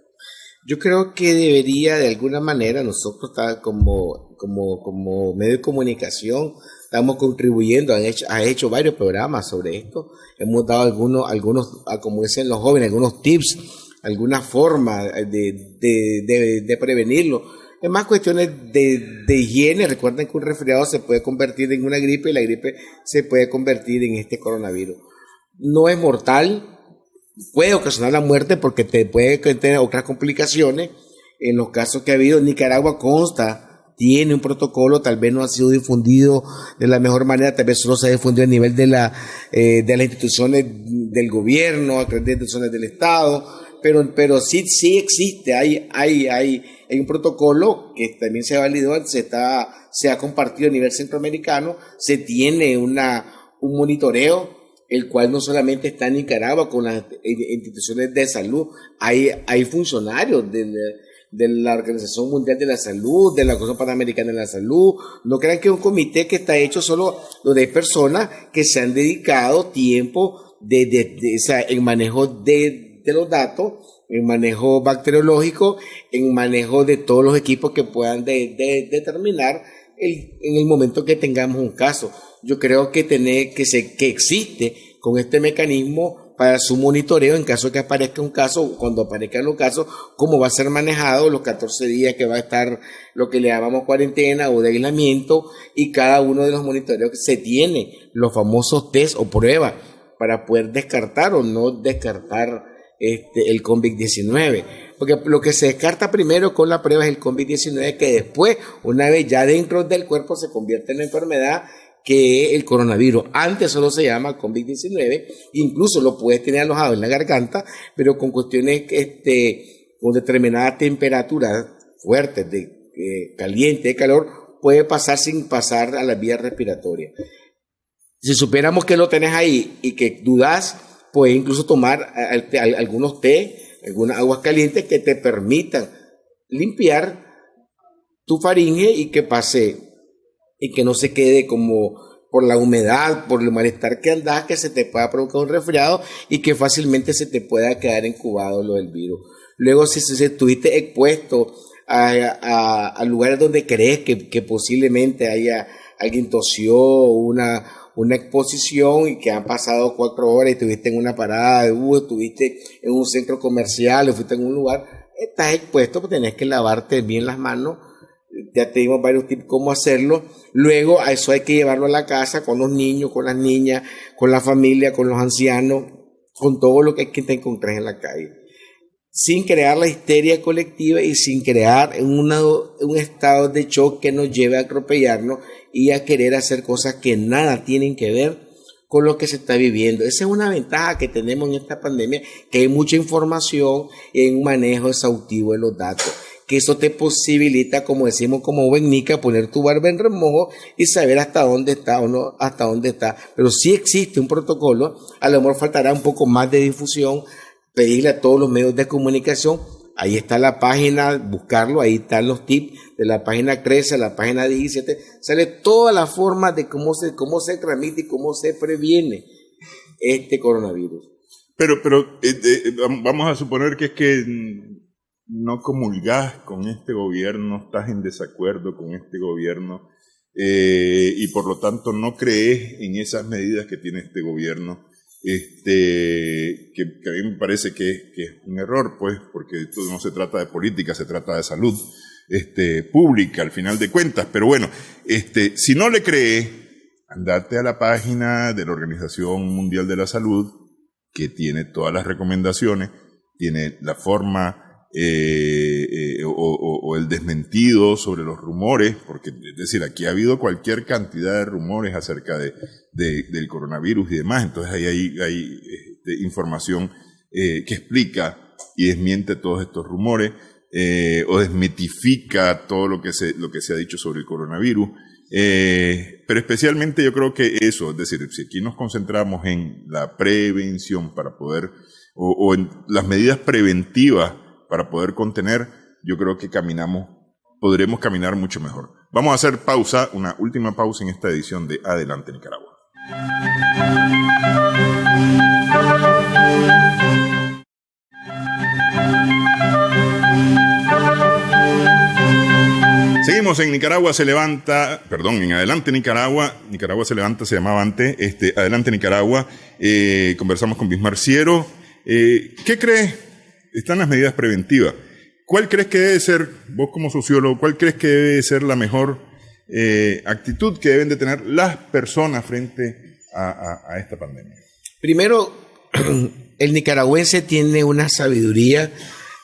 Yo creo que debería, de alguna manera, nosotros como medio de comunicación, estamos contribuyendo, ha hecho varios programas sobre esto, hemos dado algunos, como dicen los jóvenes, algunos tips, alguna forma de prevenirlo. Es más cuestiones de higiene. Recuerden que un resfriado se puede convertir en una gripe y la gripe se puede convertir en este coronavirus. No es mortal. Puede ocasionar la muerte porque te puede tener otras complicaciones. En los casos que ha habido, Nicaragua tiene un protocolo, tal vez no ha sido difundido de la mejor manera, tal vez solo se ha difundido a nivel de las instituciones del gobierno, de las instituciones del Estado, pero sí existe, hay un protocolo que también se validó, se ha compartido a nivel centroamericano, se tiene un monitoreo, el cual no solamente está en Nicaragua con las instituciones de salud, hay funcionarios de la Organización Mundial de la Salud, de la Organización Panamericana de la Salud. No crean que es un comité que está hecho solo de personas que se han dedicado tiempo en manejo de los datos, en manejo bacteriológico, en manejo de todos los equipos que puedan determinar en el momento que tengamos un caso. Yo creo que existe con este mecanismo para su monitoreo en caso de que aparezca un caso, cuando aparezcan los casos, cómo va a ser manejado los 14 días que va a estar lo que le llamamos cuarentena o de aislamiento, y cada uno de los monitoreos que se tiene, los famosos test o pruebas para poder descartar o no descartar el COVID-19. Porque lo que se descarta primero con la prueba es el COVID-19, que después, una vez ya dentro del cuerpo, se convierte en la enfermedad que es el coronavirus. Antes solo se llama COVID-19, incluso lo puedes tener alojado en la garganta, pero con cuestiones con determinada temperatura fuertes, de caliente, de calor, puede pasar sin pasar a las vías respiratorias. Si supiéramos que lo tenés ahí y que dudás, puedes incluso tomar algunos té, algunas aguas calientes que te permitan limpiar tu faringe y que pase, y que no se quede como por la humedad, por el malestar que andás, que se te pueda provocar un resfriado y que fácilmente se te pueda quedar incubado lo del virus. Luego, si estuviste expuesto a lugares donde crees que posiblemente alguien tosió, una exposición y que han pasado 4 horas y estuviste en una parada de bus, estuviste en un centro comercial o fuiste en un lugar, estás expuesto, pues tenés que lavarte bien las manos. Ya te dimos varios tips cómo hacerlo. Luego a eso hay que llevarlo a la casa con los niños, con las niñas, con la familia, con los ancianos, con todo lo que te encontrés en la calle, sin crear la histeria colectiva y sin crear un estado de shock que nos lleve a atropellarnos y a querer hacer cosas que nada tienen que ver con lo que se está viviendo. Esa es una ventaja que tenemos en esta pandemia, que hay mucha información y hay un manejo exhaustivo de los datos, que eso te posibilita, como decimos como buen nica, poner tu barba en remojo y saber hasta dónde está o no hasta dónde está. Pero sí existe un protocolo, a lo mejor faltará un poco más de difusión, pedirle a todos los medios de comunicación. Ahí está la página, buscarlo, ahí están los tips de la página 13, la página 17, sale toda la forma de cómo se transmite y cómo se previene este coronavirus. Pero vamos a suponer que es que no comulgás con este gobierno, estás en desacuerdo con este gobierno y por lo tanto no crees en esas medidas que tiene este gobierno, que a mí me parece que es un error, pues, porque esto no se trata de política, se trata de salud pública al final de cuentas. Pero bueno, si no le crees, andate a la página de la Organización Mundial de la Salud, que tiene todas las recomendaciones, tiene la forma o el desmentido sobre los rumores, porque es decir, aquí ha habido cualquier cantidad de rumores acerca del coronavirus y demás. Entonces ahí hay información que explica y desmiente todos estos rumores, o desmitifica todo lo que se ha dicho sobre el coronavirus. Pero especialmente yo creo que eso, es decir, si aquí nos concentramos en la prevención para poder, o en las medidas preventivas para poder contener, yo creo que podremos caminar mucho mejor. Vamos a hacer una última pausa en esta edición de Adelante Nicaragua. Seguimos en Nicaragua se levanta, en Adelante Nicaragua se levanta, se llamaba antes, Adelante Nicaragua, conversamos con Bismar Ciero. ¿Qué crees? Están las medidas preventivas. ¿Cuál crees que debe ser, vos como sociólogo, cuál crees que debe ser la mejor actitud que deben de tener las personas frente a esta pandemia? Primero, el nicaragüense tiene una sabiduría,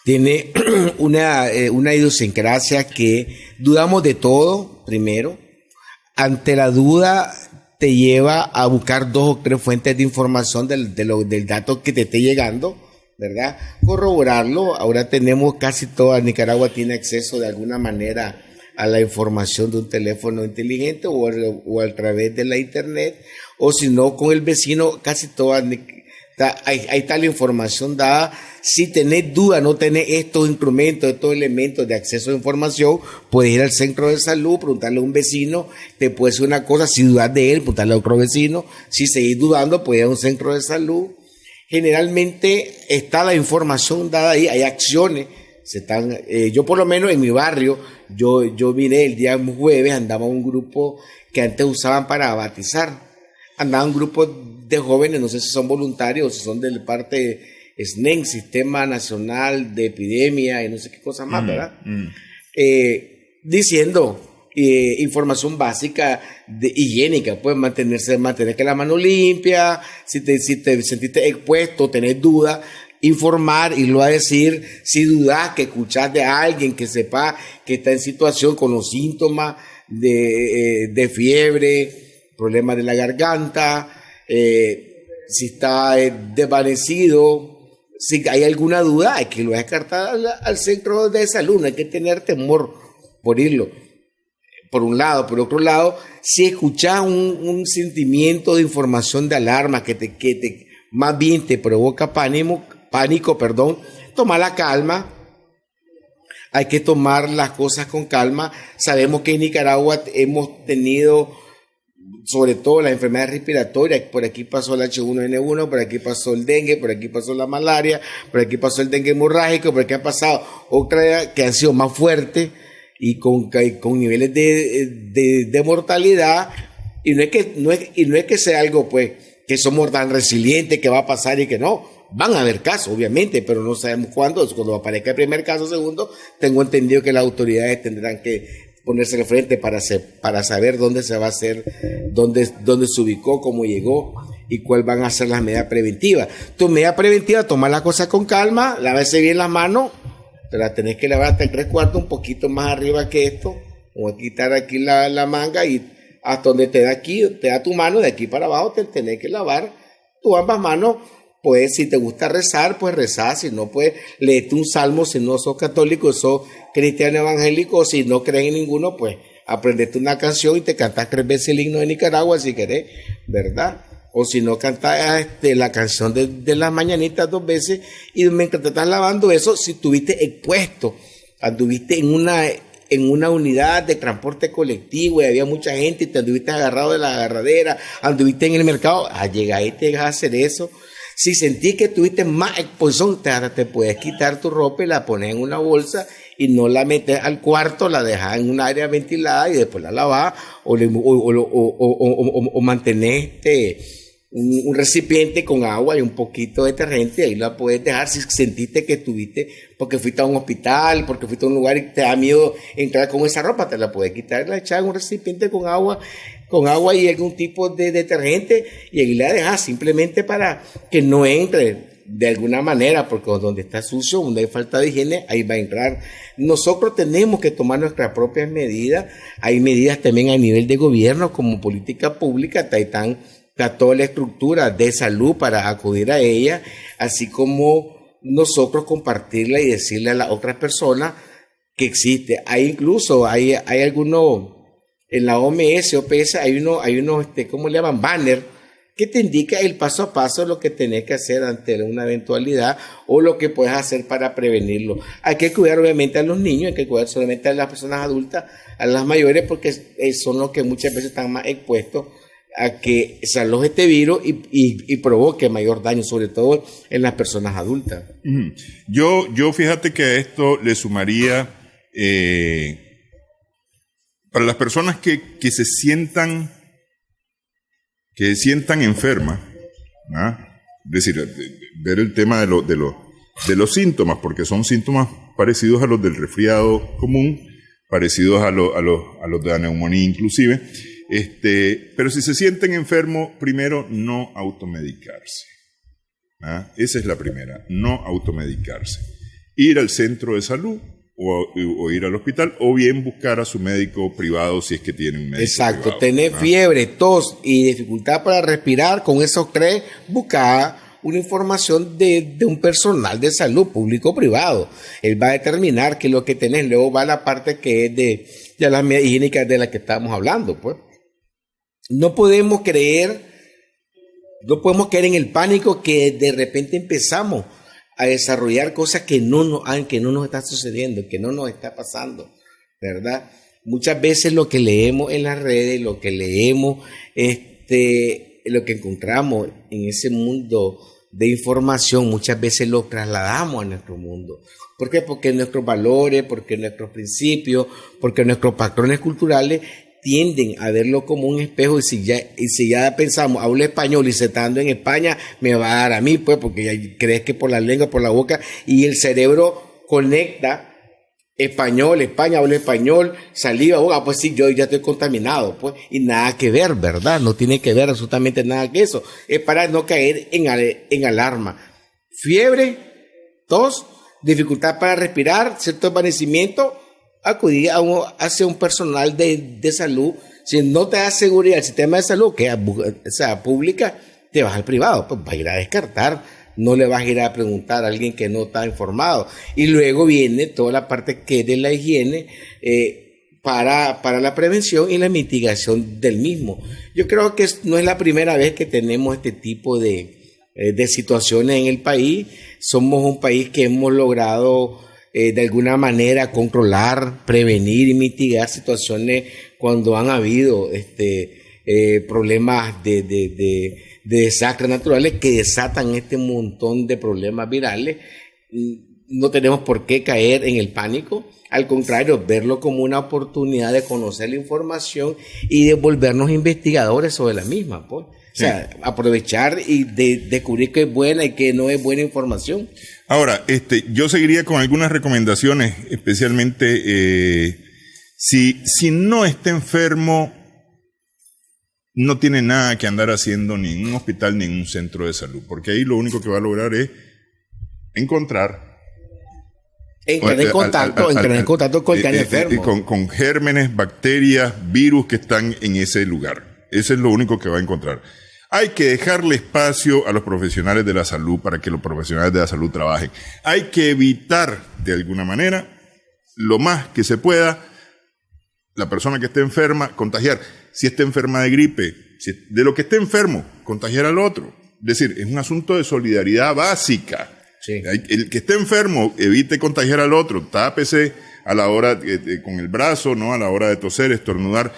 tiene una idiosincrasia que dudamos de todo, primero. Ante la duda te lleva a buscar 2 o 3 fuentes de información del dato que te esté llegando, ¿verdad? Corroborarlo. Ahora tenemos casi toda Nicaragua tiene acceso de alguna manera a la información de un teléfono inteligente o a través de la internet, o si no con el vecino, casi toda ahí está la información dada. Si tenés duda, no tenés estos instrumentos, estos elementos de acceso a información, puedes ir al centro de salud, preguntarle a un vecino, te puede decir una cosa, si dudas de él, preguntarle a otro vecino, si seguís dudando, puedes ir a un centro de salud. Generalmente está la información dada ahí, hay acciones, yo por lo menos en mi barrio, yo vine el día jueves, andaba un grupo que antes usaban para batizar, andaba un grupo de jóvenes, no sé si son voluntarios o si son de parte de SNEN, Sistema Nacional de Epidemia y no sé qué cosa más, ¿verdad? Diciendo información básica higiénica, pues mantener que la mano limpia, si te sentiste expuesto, tenés dudas, informar, irlo a decir, si dudas, que escuchás de alguien que sepa que está en situación con los síntomas de fiebre, problemas de la garganta, si está desvanecido, si hay alguna duda, hay que irlo a descartar al centro de salud, no hay que tener temor por irlo. Por un lado, por otro lado, si escuchas un sentimiento de información de alarma que más bien te provoca pánico, toma la calma. Hay que tomar las cosas con calma. Sabemos que en Nicaragua hemos tenido, sobre todo las enfermedades respiratorias, por aquí pasó el H1N1, por aquí pasó el dengue, por aquí pasó la malaria, por aquí pasó el dengue hemorrágico, por aquí ha pasado otra que han sido más fuertes y con niveles de mortalidad, y no es que sea algo pues que somos tan resilientes que va a pasar y que no, van a haber casos obviamente, pero no sabemos cuándo. Cuando aparezca el primer caso, segundo, tengo entendido que las autoridades tendrán que ponerse al frente para saber dónde se va a hacer, dónde se ubicó, cómo llegó y cuáles van a ser las medidas preventivas. Tu medida preventiva, toma la cosa con calma, lávese bien las manos. Te la tenés que lavar hasta el 3/4, un poquito más arriba que esto. Voy a quitar aquí la manga y hasta donde te da tu mano, de aquí para abajo te tenés que lavar tus ambas manos. Pues si te gusta rezar, pues rezar. Si no, pues léete un salmo. Si no sos católico, sos cristiano evangélico. Si no crees en ninguno, pues aprendete una canción y te cantás 3 veces el himno de Nicaragua si querés, ¿verdad? O si no, cantás la canción de las mañanitas 2 veces, y mientras te estás lavando eso, si estuviste expuesto, anduviste en una unidad de transporte colectivo y había mucha gente y te anduviste agarrado de la agarradera, anduviste en el mercado, llega ahí te dejas hacer eso. Si sentís que tuviste más exposición, te puedes quitar tu ropa y la pones en una bolsa y no la metes al cuarto, la dejas en un área ventilada y después la lavas o mantenés un recipiente con agua y un poquito de detergente, ahí la puedes dejar. Si sentiste que estuviste, porque fuiste a un hospital, porque fuiste a un lugar y te da miedo entrar con esa ropa, te la puedes quitar y la echar en un recipiente con agua y algún tipo de detergente, y ahí la dejas simplemente para que no entre de alguna manera, porque donde está sucio, donde hay falta de higiene, ahí va a entrar. Nosotros tenemos que tomar nuestras propias medidas. Hay medidas también a nivel de gobierno como política pública, está toda la estructura de salud para acudir a ella, así como nosotros compartirla y decirle a las otras personas que existe. Hay algunos, en la OPS, hay unos, ¿cómo le llaman? Banner, que te indica el paso a paso de lo que tenés que hacer ante una eventualidad o lo que puedes hacer para prevenirlo. Hay que cuidar obviamente a los niños, hay que cuidar solamente a las personas adultas, a las mayores, porque son los que muchas veces están más expuestos a que se aloje este virus y provoque mayor daño, sobre todo en las personas adultas. Yo fíjate que a esto le sumaría, para las personas que se sientan enfermas, ¿ah? Es decir, ver el tema de los síntomas, porque son síntomas parecidos a los del resfriado común, parecidos a los de la neumonía inclusive. Pero si se sienten enfermos, primero no automedicarse. ¿Ah? Esa es la primera, no automedicarse. Ir al centro de salud o ir al hospital, o bien buscar a su médico privado si es que tiene un médico Exacto, privado. tener fiebre, tos y dificultad para respirar, con esos 3, buscar una información de un personal de salud, público o privado. Él va a determinar qué es lo que tenés. Luego va la parte que es de las medidas higiénicas de las que estamos hablando, pues. No podemos caer en el pánico que de repente empezamos a desarrollar cosas que no nos está sucediendo, que no nos está pasando, ¿verdad? Muchas veces lo que leemos en las redes, lo que leemos, lo que encontramos en ese mundo de información, muchas veces lo trasladamos a nuestro mundo. ¿Por qué? Porque nuestros valores, porque nuestros principios, porque nuestros patrones culturales tienden a verlo como un espejo, y si ya pensamos, hablo español y se estando en España, me va a dar a mí, pues, porque ya crees que por la lengua, por la boca, y el cerebro conecta español, España, hablo español, saliva, boca, pues sí, yo ya estoy contaminado, pues, y nada que ver, ¿verdad? No tiene que ver absolutamente nada que eso. Es para no caer en alarma. Fiebre, tos, dificultad para respirar, cierto desvanecimiento, acudir hacia un personal de salud. Si no te da seguridad el sistema de salud, que sea pública, te vas al privado, pues va a ir a descartar. No le vas a ir a preguntar a alguien que no está informado. Y luego viene toda la parte que es de la higiene para la prevención y la mitigación del mismo. Yo creo que no es la primera vez que tenemos este tipo de situaciones en el país. Somos un país que hemos logrado de alguna manera controlar, prevenir y mitigar situaciones cuando han habido problemas de desastres naturales que desatan este montón de problemas virales. No tenemos por qué caer en el pánico, al contrario, verlo como una oportunidad de conocer la información y de volvernos investigadores sobre la misma, pues. O sea, aprovechar y descubrir qué es buena y qué no es buena información. Ahora, yo seguiría con algunas recomendaciones, especialmente si no está enfermo, no tiene nada que andar haciendo ni en un hospital ni en un centro de salud, porque ahí lo único que va a lograr es entrar en contacto con el que está enfermo. Con gérmenes, bacterias, virus que están en ese lugar. Eso es lo único que va a encontrar. Hay que dejarle espacio a los profesionales de la salud para que los profesionales de la salud trabajen. Hay que evitar, de alguna manera, lo más que se pueda, la persona que esté enferma, contagiar. Si está enferma de gripe, de lo que esté enfermo, contagiar al otro. Es decir, es un asunto de solidaridad básica. Sí. El que esté enfermo, evite contagiar al otro. Tápese a la hora, con el brazo, ¿no? A la hora de toser, estornudar.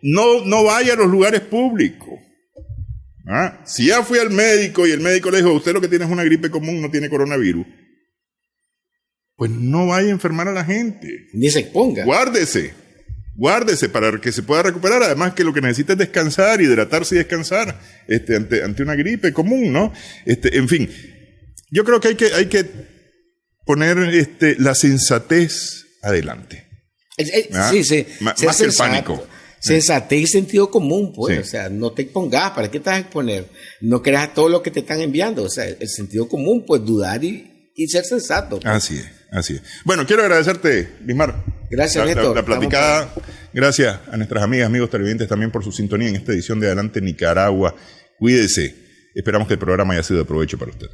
No vaya a los lugares públicos. ¿Ah? Si ya fui al médico y el médico le dijo, usted lo que tiene es una gripe común, no tiene coronavirus, pues no vaya a enfermar a la gente. Ni se exponga. Guárdese para que se pueda recuperar. Además que lo que necesita es descansar, hidratarse y descansar ante una gripe común, ¿no? En fin, yo creo que hay que poner la sensatez adelante. Sí. Más que el pánico. Sensatez y sentido común, pues. Sí. O sea, no te expongas. ¿Para qué te vas a exponer? No creas todo lo que te están enviando. O sea, el sentido común, pues dudar y ser sensato. Pues. Así es. Bueno, quiero agradecerte, Lismar. Gracias, Néstor. La platicada. Gracias a nuestras amigas, amigos televidentes también por su sintonía en esta edición de Adelante Nicaragua. Cuídese. Esperamos que el programa haya sido de provecho para usted.